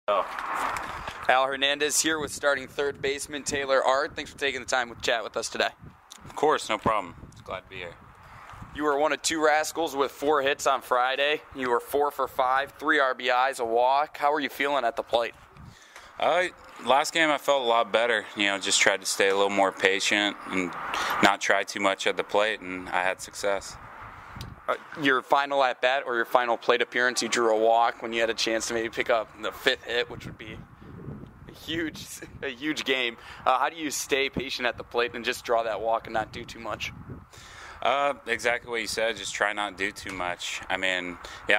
Oh. Al Hernandez here with starting third baseman Taylor Ard. Thanks for taking the time to chat with us today. Of course, no problem. Glad to be here. You were one of two Rascals with 4 hits on Friday. You were 4 for 5, 3 RBIs, a walk. How are you feeling at the plate? Last game I felt a lot better. Just tried to stay a little more patient and not try too much at the plate, and I had success. Your final at-bat or your final plate appearance, you drew a walk when you had a chance to maybe pick up the 5th hit, which would be a huge game. How do you stay patient at the plate and just draw that walk and not do too much? Exactly what you said, just try not to do too much. I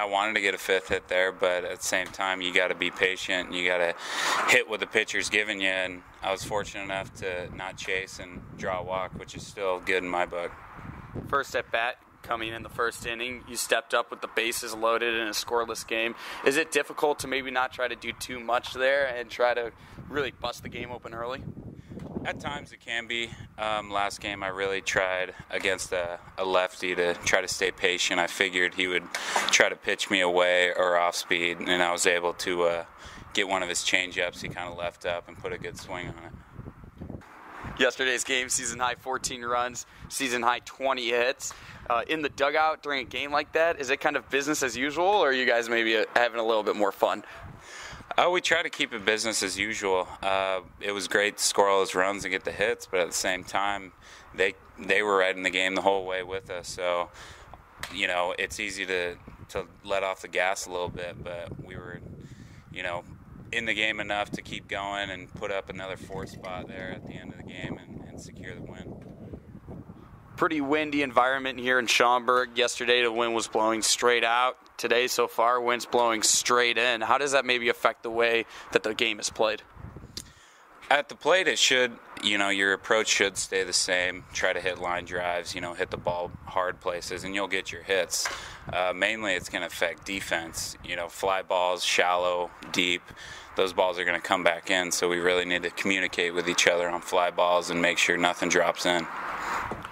wanted to get a 5th hit there, but at the same time, you got to be patient. You got to hit what the pitcher's giving you, and I was fortunate enough to not chase and draw a walk, which is still good in my book. First at-bat coming in the first inning, you stepped up with the bases loaded in a scoreless game. Is it difficult to maybe not try to do too much there and try to really bust the game open early? At times it can be. Last game I really tried against a lefty to try to stay patient. I figured he would try to pitch me away or off speed, and I was able to get one of his change-ups. He kind of left up and put a good swing on it. Yesterday's game, season high 14 runs, season high 20 hits. In the dugout during a game like that, is it kind of business as usual, or are you guys maybe having a little bit more fun? We try to keep it business as usual. It was great to score all those runs and get the hits, but at the same time, they were right in the game the whole way with us. So, it's easy to let off the gas a little bit, but we were, in the game enough to keep going and put up another 4th spot there at the end of the game and secure the win. Pretty windy environment here in Schaumburg. Yesterday the wind was blowing straight out. Today so far, wind's blowing straight in. How does that maybe affect the way that the game is played? At the plate, it should, your approach should stay the same. Try to hit line drives, hit the ball hard places, and you'll get your hits. Mainly, it's going to affect defense. Fly balls, shallow, deep, those balls are going to come back in, so we really need to communicate with each other on fly balls and make sure nothing drops in.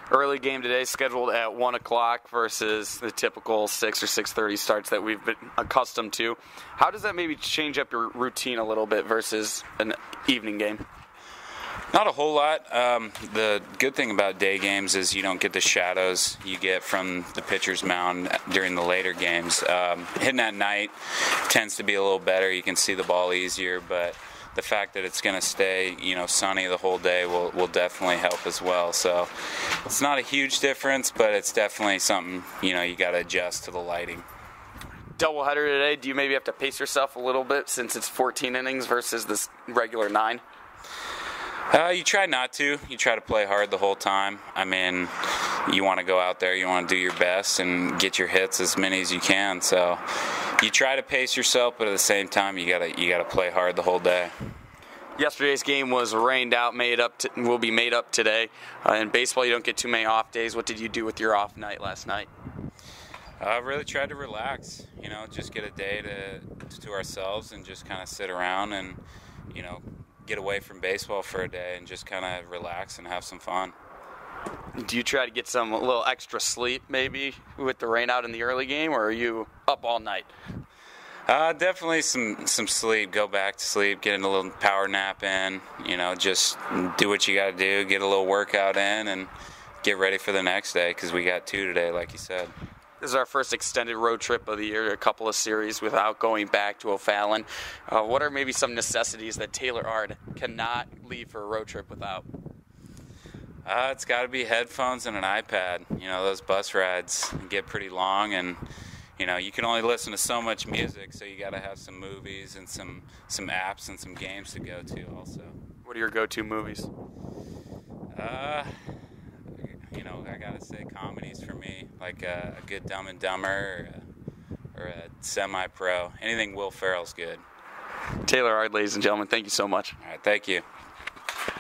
Early game today scheduled at 1 o'clock versus the typical 6 or 6:30 starts that we've been accustomed to. How does that maybe change up your routine a little bit versus an evening game? Not a whole lot. The good thing about day games is you don't get the shadows you get from the pitcher's mound during the later games. Hitting at night tends to be a little better. You can see the ball easier, but the fact that it's going to stay, sunny the whole day will definitely help as well. So it's not a huge difference, but it's definitely something, you got to adjust to the lighting. Doubleheader today, do you maybe have to pace yourself a little bit since it's 14 innings versus this regular 9? You try not to. You try to play hard the whole time. You want to go out there, you want to do your best and get your hits, as many as you can. So you try to pace yourself, but at the same time, you gotta play hard the whole day. Yesterday's game was rained out, will be made up today. In baseball, you don't get too many off days. What did you do with your off night last night? I really tried to relax. Just get a day to ourselves and just kind of sit around and, get away from baseball for a day and just kind of relax and have some fun. Do you try to get a little extra sleep maybe with the rain out in the early game, or are you up all night? Definitely some sleep. Go back to sleep, get a little power nap in, just do what you got to do, get a little workout in, and get ready for the next day because we got 2 today, like you said. This is our first extended road trip of the year, a couple of series without going back to O'Fallon. What are maybe some necessities that Taylor Ard cannot leave for a road trip without? It's got to be headphones and an iPad. Those bus rides get pretty long, and you can only listen to so much music, so you got to have some movies and some apps and some games to go to also. What are your go-to movies? I gotta say comedies for me, like a good Dumb and Dumber or a Semi-Pro. Anything Will Ferrell's good. Taylor Ard, ladies and gentlemen, thank you so much. All right, thank you.